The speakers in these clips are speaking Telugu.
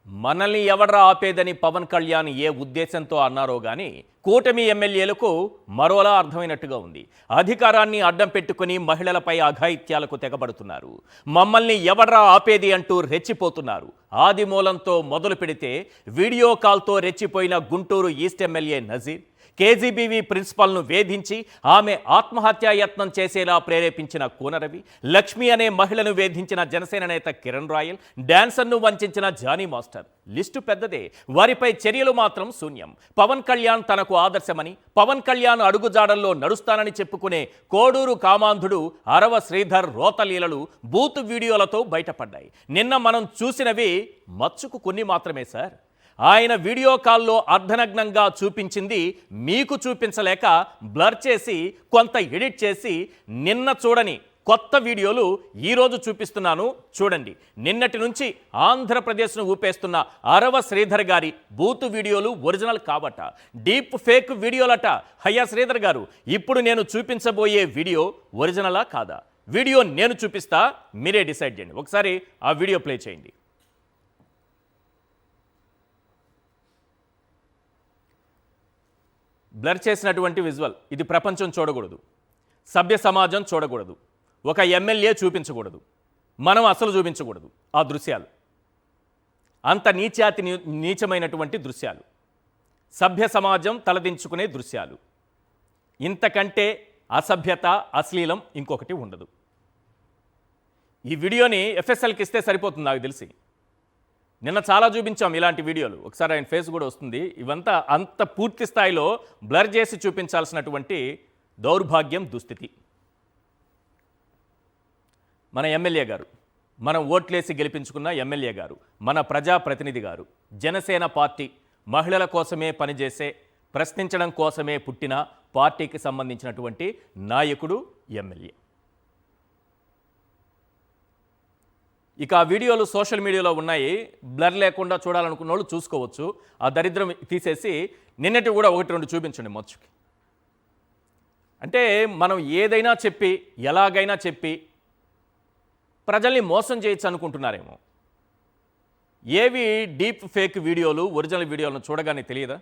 మనల్ని ఎవడ్రా ఆపేదని పవన్ కళ్యాణ్ ఏ ఉద్దేశంతో అన్నారో గాని కూటమి ఎమ్మెల్యేలకు మరోలా అర్థమైనట్టుగా ఉంది. అధికారాన్ని అడ్డం పెట్టుకుని మహిళలపై అఘాయిత్యాలకు తెగబడుతున్నారు. మమ్మల్ని ఎవడ్రా ఆపేది అంటూ రెచ్చిపోతున్నారు. ఆదిమూలంతో మొదలు పెడితే వీడియో కాల్తో రెచ్చిపోయిన Guntur east MLA Nazeer, KGBV ప్రిన్సిపల్ను వేధించి ఆమె ఆత్మహత్యాయత్నం చేసేలా ప్రేరేపించిన కూనరవి, లక్ష్మి అనే మహిళను వేధించిన జనసేన నేత కిరణ్ రాయల్, డాన్సర్ను వంచిన జానీ మాస్టర్. లిస్టు పెద్దదే, వారిపై చర్యలు మాత్రం శూన్యం. పవన్ కళ్యాణ్ తనకు ఆదర్శమని, పవన్ కళ్యాణ్ అడుగుజాడల్లో నడుస్తానని చెప్పుకునే కోడూరు కామాంధుడు అరవ శ్రీధర్ రోతలీలలు బూత్ వీడియోలతో బయటపడ్డాయి. నిన్న మనం చూసినవి మచ్చుకు కొన్ని మాత్రమే సార్. ఆయన వీడియో కాల్లో అర్ధనగ్నంగా చూపించింది మీకు చూపించలేక బ్లర్ చేసి కొంత ఎడిట్ చేసి నిన్న చూడని కొత్త వీడియోలు ఈరోజు చూపిస్తున్నాను చూడండి. నిన్నటి నుంచి ఆంధ్రప్రదేశ్ను ఊపేస్తున్న అరవ శ్రీధర్ గారి బూతు వీడియోలు ఒరిజినల్ కాబట, డీప్ ఫేక్ వీడియోలట. అయ్యా శ్రీధర్ గారు, ఇప్పుడు నేను చూపించబోయే వీడియో ఒరిజినలా కాదా? వీడియో నేను చూపిస్తా, మీరే డిసైడ్ చేయండి. ఒకసారి ఆ వీడియో ప్లే చేయండి. బ్లర్ చేసినటువంటి విజువల్ ఇది ప్రపంచం చూడకూడదు, సభ్య సమాజం చూడకూడదు, ఒక ఎమ్మెల్యే చూపించకూడదు, మనం అసలు చూపించకూడదు. ఆ దృశ్యాలు అంత నీచమైనటువంటి దృశ్యాలు, సభ్య సమాజం తలదించుకునే దృశ్యాలు. ఇంతకంటే అసభ్యత, అశ్లీలం ఇంకొకటి ఉండదు. ఈ వీడియోని ఎఫ్ఎస్ఎల్కి ఇస్తే సరిపోతుంది నాకు తెలిసి. నిన్న చాలా చూపించాం ఇలాంటి వీడియోలు. ఒకసారి ఆయన ఫేస్ కూడా వస్తుంది. ఇవంతా అంత పూర్తి స్థాయిలో బ్లర్ చేసి చూపించాల్సినటువంటి దౌర్భాగ్యం, దుస్థితి. మన ఎమ్మెల్యే గారు, మనం ఓట్లేసి గెలిపించుకున్న ఎమ్మెల్యే గారు, మన ప్రజాప్రతినిధి గారు, జనసేన పార్టీ మహిళల కోసమే పనిచేసే, ప్రశ్నించడం కోసమే పుట్టిన పార్టీకి సంబంధించినటువంటి నాయకుడు, ఎమ్మెల్యే. ఇక ఆ వీడియోలు సోషల్ మీడియాలో ఉన్నాయి. బ్లర్ లేకుండా చూడాలనుకున్న వాళ్ళు చూసుకోవచ్చు. ఆ దరిద్రం తీసేసి నిన్నటి కూడా ఒకటి రెండు చూపించండి మచ్చుకి. అంటే మనం ఏదైనా చెప్పి, ఎలాగైనా చెప్పి ప్రజల్ని మోసం చేయొచ్చు అనుకుంటున్నారేమో. ఏవి డీప్ ఫేక్ వీడియోలు, ఒరిజినల్ వీడియోలను చూడగానే తెలియదా?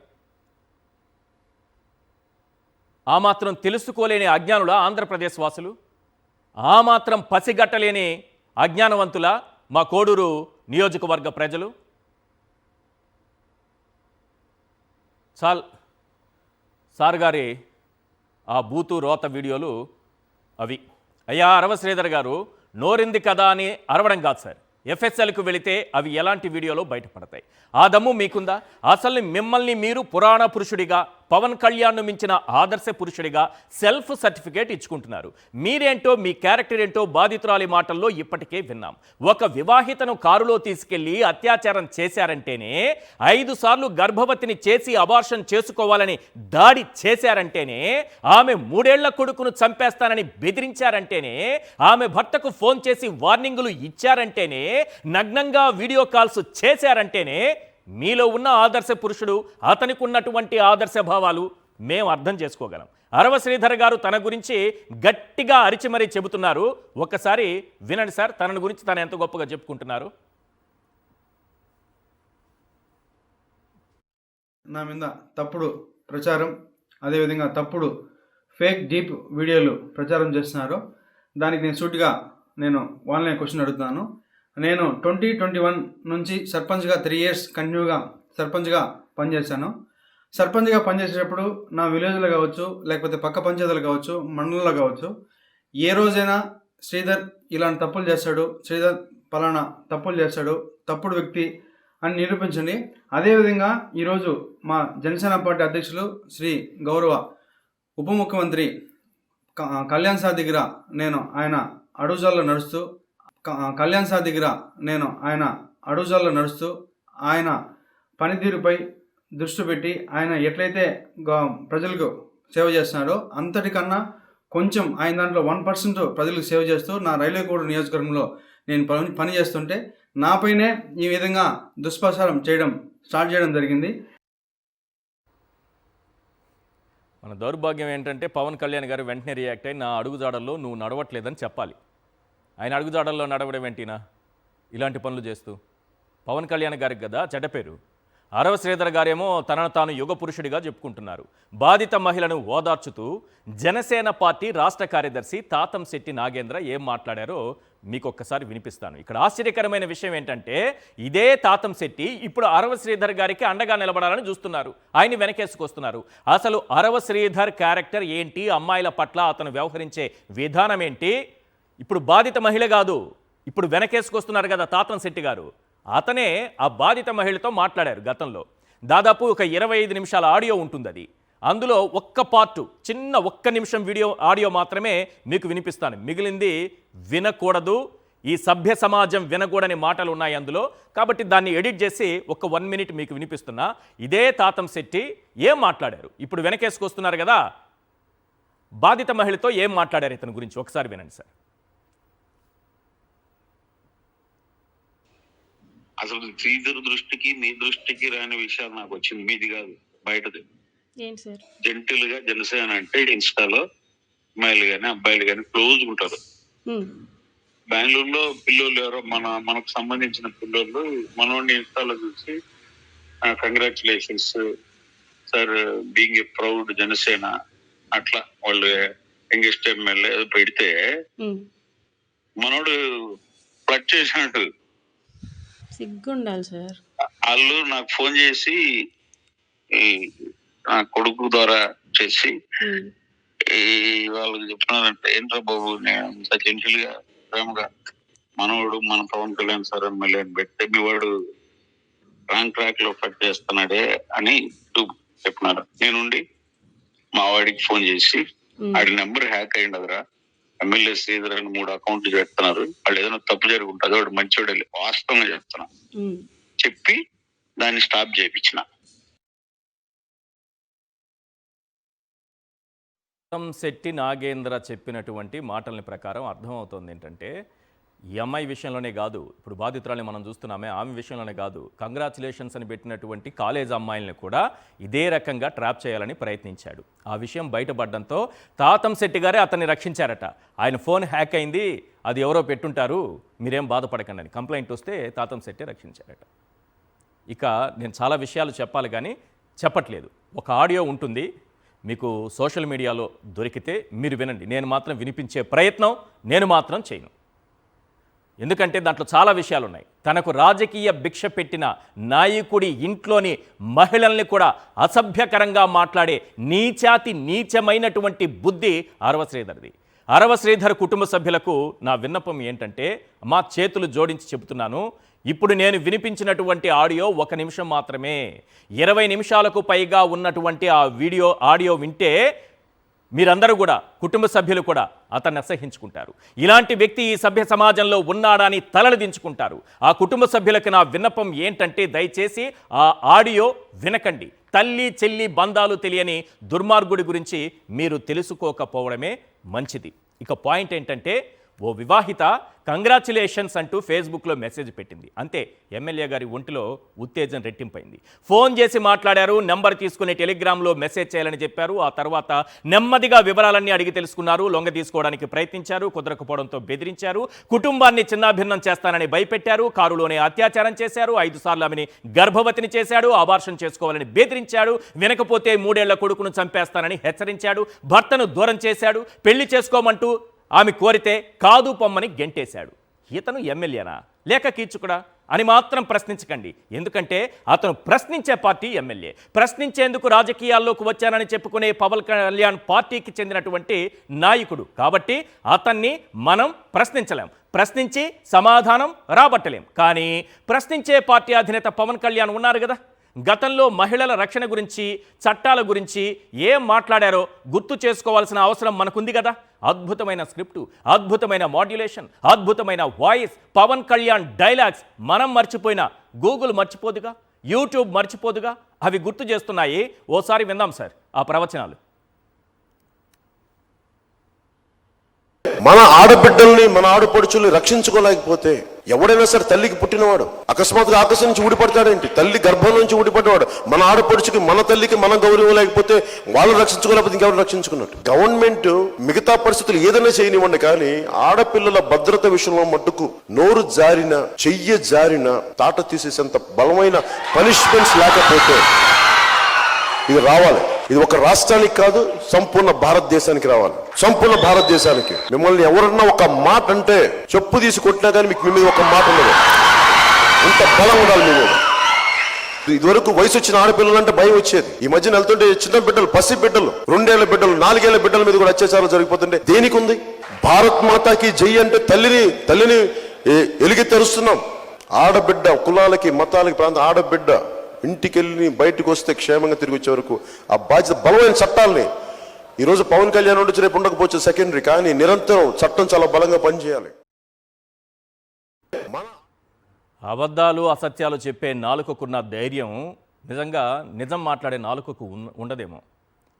ఆ మాత్రం తెలుసుకోలేని అజ్ఞానుల ఆంధ్రప్రదేశ్ వాసులు, ఆ మాత్రం పసిగట్టలేని అజ్ఞానవంతుల మా కోడూరు నియోజకవర్గ ప్రజలు. సార్ గారి ఆ బూతు రోత వీడియోలు అవి. అయ్యా అరవ శ్రీధర్ గారు, నోరింది కదా అని అరవడం కాదు సార్. ఎఫ్ఎస్ఎల్కు వెళితే అవి ఎలాంటి వీడియోలో బయటపడతాయి. ఆ దమ్ము మీకుందా? అసలు మిమ్మల్ని మీరు పురాణ పురుషుడిగా, పవన్ కళ్యాణ్ను మించిన ఆదర్శ పురుషుడిగా సెల్ఫ్ సర్టిఫికేట్ ఇచ్చుకుంటున్నారు. మీరేంటో, మీ క్యారెక్టర్ ఏంటో బాధితురాలి మాటల్లో ఇప్పటికే విన్నాం. ఒక వివాహితను కారులో తీసుకెళ్లి అత్యాచారం చేశారంటేనే, 5 సార్లు గర్భవతిని చేసి అబార్షన్ చేసుకోవాలని దాడి చేశారంటేనే, ఆమె 3 ఏళ్ల కొడుకును చంపేస్తానని బెదిరించారంటేనే, ఆమె భర్తకు ఫోన్ చేసి వార్నింగులు ఇచ్చారంటేనే, నగ్నంగా వీడియో కాల్స్ చేశారంటేనే మీలో ఉన్న ఆదర్శ పురుషుడు, అతనికి ఉన్నటువంటి ఆదర్శ భావాలు మేము అర్థం చేసుకోగలం. అరవ శ్రీధర్ గారు తన గురించి గట్టిగా అరిచి మరీ చెబుతున్నారు. ఒక్కసారి వినండి సార్, తన గురించి తను ఎంత గొప్పగా చెప్పుకుంటున్నారు. నా మీద తప్పుడు ప్రచారం, అదేవిధంగా తప్పుడు ఫేక్ డీప్ వీడియోలు ప్రచారం చేస్తున్నారు. దానికి నేను సూటిగా ఆన్లైన్ క్వశ్చన్ అడుగుతున్నాను. నేను 2021 నుంచి సర్పంచ్గా 3 ఇయర్స్ కంటిన్యూగా సర్పంచ్గా పనిచేశాను. సర్పంచ్గా పనిచేసేటప్పుడు నా విలేజ్లో కావచ్చు, లేకపోతే పక్క పంచాయతీలు కావచ్చు, మండలంలో కావచ్చు, ఏ రోజైనా శ్రీధర్ ఇలాంటి తప్పులు చేస్తాడు, శ్రీధర్ పలానా తప్పులు చేస్తాడు, తప్పుడు వ్యక్తి అని నిరూపించండి. అదేవిధంగా ఈరోజు మా జనసేన పార్టీ అధ్యక్షులు శ్రీ గౌరవ ఉప ముఖ్యమంత్రి కళ్యాణ్ సార్ దగ్గర ఆయన అడుగుజాల్లో నడుస్తూ ఆయన పనితీరుపై దృష్టి పెట్టి ఆయన ఎట్లయితే ప్రజలకు సేవ చేస్తున్నాడో అంతటికన్నా కొంచెం ఆయన దాంట్లో 1% ప్రజలకు సేవ చేస్తూ నా రైల్వే కోడ్ నియోజకవర్గంలో నేను పని చేస్తుంటే నాపైనే ఈ విధంగా దుష్ప్రచారం స్టార్ట్ చేయడం జరిగింది. మన దౌర్భాగ్యం ఏంటంటే పవన్ కళ్యాణ్ గారు వెంటనే రియాక్ట్ అయ్యి, నా అడుగుజాడల్లో నువ్వు నడవట్లేదని చెప్పాలి. ఆయన అడుగుజాడల్లో నడవడం ఏంటినా ఇలాంటి పనులు చేస్తూ? పవన్ కళ్యాణ్ గారికి కదా చెడ్డ పేరు. అరవ శ్రీధర్ గారేమో తనను తాను యుగ పురుషుడిగా చెప్పుకుంటున్నారు. బాధిత మహిళను ఓదార్చుతూ జనసేన పార్టీ రాష్ట్ర కార్యదర్శి తాతంశెట్టి నాగేంద్ర ఏం మాట్లాడారో మీకు ఒక్కసారి వినిపిస్తాను. ఇక్కడ ఆశ్చర్యకరమైన విషయం ఏంటంటే ఇదే తాతంశెట్టి ఇప్పుడు అరవ శ్రీధర్ గారికి అండగా నిలబడాలని చూస్తున్నారు. ఆయన్ని వెనకేసుకొస్తున్నారు. అసలు అరవ శ్రీధర్ క్యారెక్టర్ ఏంటి, అమ్మాయిల పట్ల అతను వ్యవహరించే విధానం ఏంటి? ఇప్పుడు బాధిత మహిళ కాదు, ఇప్పుడు వెనకేసుకొస్తున్నారు కదా తాతంశెట్టి గారు. అతనే ఆ బాధిత మహిళతో మాట్లాడారు గతంలో. దాదాపు ఒక 25 నిమిషాల ఆడియో ఉంటుంది అది. అందులో ఒక్క పార్టు, చిన్న 1 నిమిషం ఆడియో మాత్రమే మీకు వినిపిస్తాను. మిగిలింది వినకూడదు, ఈ సభ్య సమాజం వినకూడని మాటలు ఉన్నాయి అందులో. కాబట్టి దాన్ని ఎడిట్ చేసి ఒక 1 మినిట్ మీకు వినిపిస్తున్నా. ఇదే తాతంశెట్టి ఏం మాట్లాడారు, ఇప్పుడు వెనకేసుకొస్తున్నారు కదా బాధిత మహిళతో ఏం మాట్లాడారు ఇతని గురించి ఒకసారి వినండి సార్. అసలు శ్రీధర్ దృష్టికి మీ దృష్టికి రాని విషయాలు నాకు వచ్చింది, మీది కాదు, బయటది. ఏంటి సార్? జెంటిల్ గా జనసేన అంటే ఇన్స్టాలో అమ్మాయిలు గాని అబ్బాయిలు గాని క్లోజ్ ఉంటారు. బెంగళూరులో పిల్లోళ్ళు ఎవరో మనకు సంబంధించిన పిల్లోళ్ళు మనోడిని ఇన్స్టాలో చూసి congratulations sir being a proud Janasena అట్లా వాళ్ళు యంగెస్ట్ ఎమ్మెల్యే పెడితే మనోడు ఫ్లడ్ చేసినట్టు సిగ్గుండాలి సార్. వాళ్ళు నాకు ఫోన్ చేసి నా కొడుకు ద్వారా చేసి వాళ్ళకి చెప్తున్నారంటే ఏంట్రా బాబు నేను ఇంత జెంటిల్ గా ప్రేమగా మనవాడు మన పవన్ కళ్యాణ్ సార్ ఎమ్మెల్యే అని పెడితే మీ వాడు రాంగ్ ట్రాక్ లో ఫ్లడ్ చేస్తున్నాడే అని చెప్పినారు. నేనుండి మా వాడికి ఫోన్ చేసి ఆడి నెంబర్ హ్యాక్ అయ్యిండదురా, ఎమ్మెల్యే శ్రీధర్ అని 3 అకౌంట్లు చెప్తున్నారు, వాళ్ళు ఏదైనా తప్పు జరుగుంటుంది, వాడు మంచివాడు వాస్తవంగా చెప్తున్నా చెప్పి దాన్ని స్టాప్ చేయించిన. తాతంశెట్టి నాగేంద్ర చెప్పినటువంటి మాటల ప్రకారం అర్థమవుతోంది ఏంటంటే ఈ అమ్మాయి విషయంలోనే కాదు, ఇప్పుడు బాధితురాల్ని మనం చూస్తున్నామే ఆమె విషయంలోనే కాదు, కంగ్రాచులేషన్స్ అని పెట్టినటువంటి కాలేజ్ అమ్మాయిల్ని కూడా ఇదే రకంగా ట్రాప్ చేయాలని ప్రయత్నించాడు. ఆ విషయం బయటపడడంతో తాతంశెట్టి గారే అతన్ని రక్షించారట. ఆయన ఫోన్ హ్యాక్ అయింది, అది ఎవరో పెట్టుంటారు, మీరేం బాధపడకండి అని కంప్లైంట్ వస్తే తాతంశెట్టి రక్షించారట. ఇక నేను చాలా విషయాలు చెప్పాలి కానీ చెప్పట్లేదు. ఒక ఆడియో ఉంటుంది మీకు సోషల్ మీడియాలో దొరికితే మీరు వినండి. నేను మాత్రం వినిపించే ప్రయత్నం నేను మాత్రం చేయను, ఎందుకంటే దాంట్లో చాలా విషయాలు ఉన్నాయి. తనకు రాజకీయ భిక్ష పెట్టిన నాయకుడి ఇంట్లోని మహిళల్ని కూడా అసభ్యకరంగా మాట్లాడే నీచమైనటువంటి బుద్ధి అరవ శ్రీధర్ది. అరవ శ్రీధర్ కుటుంబ సభ్యులకు నా విన్నపం ఏంటంటే, మా చేతులు జోడించి చెబుతున్నాను, ఇప్పుడు నేను వినిపించినటువంటి ఆడియో 1 నిమిషం మాత్రమే. 20 నిమిషాలకు పైగా ఉన్నటువంటి ఆ ఆడియో వింటే మీరందరూ కూడా కుటుంబ సభ్యులు కూడా అతన్ని అసహించుకుంటారు. ఇలాంటి వ్యక్తి ఈ సభ్య సమాజంలో ఉన్నాడని తలలు దించుకుంటారు. ఆ కుటుంబ సభ్యులకు నా విన్నపం ఏంటంటే దయచేసి ఆ ఆడియో వినకండి. తల్లి చెల్లి బంధాలు తెలియని దుర్మార్గుడి గురించి మీరు తెలుసుకోకపోవడమే మంచిది. ఇక పాయింట్ ఏంటంటే, ఓ వివాహిత కంగ్రాచులేషన్స్ అంటూ ఫేస్బుక్లో మెసేజ్ పెట్టింది. అంతే, ఎమ్మెల్యే గారి ఒంటిలో ఉత్తేజం రెట్టింపైంది. ఫోన్ చేసి మాట్లాడారు, నెంబర్ తీసుకుని టెలిగ్రామ్లో మెసేజ్ చేయాలని చెప్పారు. ఆ తర్వాత నెమ్మదిగా వివరాలన్నీ అడిగి తెలుసుకున్నారు. లొంగ తీసుకోవడానికి ప్రయత్నించారు, కుదరకపోవడంతో బెదిరించారు. కుటుంబాన్ని చిన్నాభిన్నం చేస్తానని భయపెట్టారు. కారులోనే అత్యాచారం చేశారు. 5 సార్లు ఆమెని గర్భవతిని చేశాడు. అబార్షన్ చేసుకోవాలని బెదిరించాడు. వినకపోతే 3 ఏళ్ల కొడుకును చంపేస్తానని హెచ్చరించాడు. భర్తను దూరం చేశాడు. పెళ్లి చేసుకోమంటూ ఆమె కోరితే కాదు పొమ్మని గెంటేశాడు. ఇతను ఎమ్మెల్యేనా లేక కీచుకుడా అని మాత్రం ప్రశ్నించకండి. ఎందుకంటే అతను ప్రశ్నించే పార్టీ ఎమ్మెల్యే. ప్రశ్నించేందుకు రాజకీయాల్లోకి వచ్చానని చెప్పుకునే పవన్ కళ్యాణ్ పార్టీకి చెందినటువంటి నాయకుడు. కాబట్టి అతన్ని మనం ప్రశ్నించలేం, ప్రశ్నించి సమాధానం రాబట్టలేం. కానీ ప్రశ్నించే పార్టీ అధినేత పవన్ కళ్యాణ్ ఉన్నారు కదా, గతంలో మహిళల రక్షణ గురించి, చట్టాల గురించి ఏం మాట్లాడారో గుర్తు చేసుకోవాల్సిన అవసరం మనకుంది కదా. అద్భుతమైన స్క్రిప్టు, అద్భుతమైన మాడ్యులేషన్, అద్భుతమైన వాయిస్, పవన్ కళ్యాణ్ డైలాగ్స్ మనం మర్చిపోయినా గూగుల్ మర్చిపోదుగా, యూట్యూబ్ మర్చిపోదుగా. అవి గుర్తు చేస్తున్నాయి. ఓసారి విందాం సార్ ఆ ప్రవచనాలు. మన ఆడబిడ్డల్ని మన ఆడపడుచుల్ని రక్షించుకోలేకపోతే ఎవడైనా సరే తల్లికి పుట్టినవాడు అకస్మాత్తుగా ఆకాశం నుంచి ఊడిపడతాడేంటి? తల్లి గర్భం నుంచి ఊడిపడ్డవాడు. మన ఆడపడుచుకి, మన తల్లికి మన గౌరవం లేకపోతే వాళ్ళు రక్షించుకోలేకపోతే ఇంకెవరు రక్షించుకున్నట్టు? గవర్నమెంట్ మిగతా పరిస్థితులు ఏదైనా చేయనివ్వండి, కానీ ఆడపిల్లల భద్రత విషయంలో మట్టుకు నోరు జారిన, చెయ్యి జారిన తాట తీసేసేంత బలమైన పనిష్మెంట్స్ లేకపోతే ఇది రావాలి. ఇది ఒక రాష్ట్రానికి కాదు, సంపూర్ణ భారతదేశానికి రావాలి. సంపూర్ణ భారతదేశానికి. మిమ్మల్ని ఎవరన్నా ఒక మాట అంటే చెప్పు తీసి కొట్టినా కానీ మీకు మీ మీద ఒక మాట ఉండదు. ఇంత బలం ఉండాలి మీ మీద. ఇదివరకు వయసు వచ్చిన ఆడపిల్లలు అంటే భయం వచ్చేది. ఈ మధ్యన వెళ్తుంటే చిన్న బిడ్డలు, పసి బిడ్డలు, 2 ఏళ్ల బిడ్డలు, 4 ఏళ్ల బిడ్డల మీద కూడా అత్యాచారాలు జరిగిపోతుంటే దేనికి ఉంది? భారత్ మాతాకి జై అంటే తల్లిని ఎలుగెత్తరుస్తున్నాం. ఆడబిడ్డ కులాలకి, మతాలకి, ప్రాంతం ఆడబిడ్డ ఇంటికి వెళ్ళి బయటకు వస్తే క్షేమంగా తిరిగి వచ్చే వరకు ఆ బాధ్యత, బలమైన చట్టాలని ఈరోజు పవన్ కళ్యాణ్ ఉండొచ్చు, రేపు ఉండకపోవచ్చు సెకండరీ, కానీ నిరంతరం చట్టం చాలా బలంగా పనిచేయాలి. అబద్ధాలు అసత్యాలు చెప్పే నాలుకకున్న ధైర్యం నిజంగా నిజం మాట్లాడే నాలుకకు ఉండదేమో.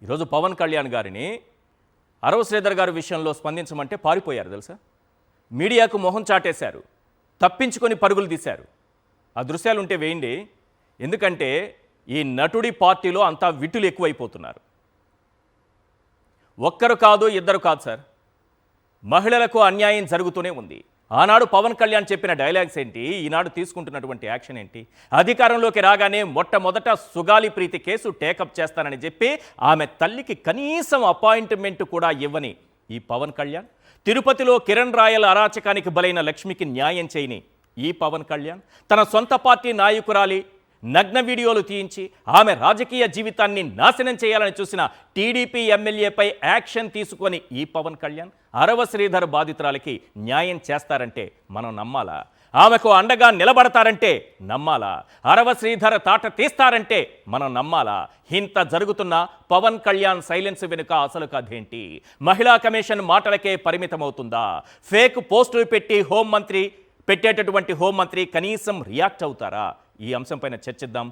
ఈరోజు పవన్ కళ్యాణ్ గారిని అరవ శ్రీధర్ గారి విషయంలో స్పందించమంటే పారిపోయారు తెలుసా. మీడియాకు మొహం చాటేశారు, తప్పించుకొని పరుగులు తీశారు. ఆ దృశ్యాలు ఉంటే వేయండి. ఎందుకంటే ఈ నటుడి పార్టీలో అంతా విటులు ఎక్కువైపోతున్నారు. ఒక్కరు కాదు, ఇద్దరు కాదు సార్, మహిళలకు అన్యాయం జరుగుతూనే ఉంది. ఆనాడు పవన్ కళ్యాణ్ చెప్పిన డైలాగ్స్ ఏంటి, ఈనాడు తీసుకుంటున్నటువంటి యాక్షన్ ఏంటి? అధికారంలోకి రాగానే మొట్టమొదట సుగాలి ప్రీతి కేసు టేకప్ చేస్తానని చెప్పి ఆమె తల్లికి కనీసం అపాయింట్మెంట్ కూడా ఇవ్వని ఈ పవన్ కళ్యాణ్, తిరుపతిలో కిరణ్ రాయల అరాచకానికి బలైన లక్ష్మికి న్యాయం చేయని ఈ పవన్ కళ్యాణ్, తన సొంత పార్టీ నాయకురాలి నగ్న వీడియోలు తీయించి ఆమె రాజకీయ జీవితాన్ని నాశనం చేయాలని చూసిన టీడీపీ ఎమ్మెల్యేపై యాక్షన్ తీసుకొని ఈ పవన్ కళ్యాణ్ అరవ శ్రీధర్ బాధితురాలకి న్యాయం చేస్తారంటే మనం నమ్మాలా? ఆమెకు అండగా నిలబడతారంటే నమ్మాలా? అరవ శ్రీధర్ తాట తీస్తారంటే మనం నమ్మాలా? ఇంత జరుగుతున్న పవన్ కళ్యాణ్ సైలెన్స్ వెనుక అసలు కథేంటి? మహిళా కమిషన్ మాటలకే పరిమితమవుతుందా? ఫేక్ పోస్టులు పెట్టి హోంమంత్రి కనీసం రియాక్ట్ అవుతారా? ఈ అంశంపైన చర్చిద్దాం.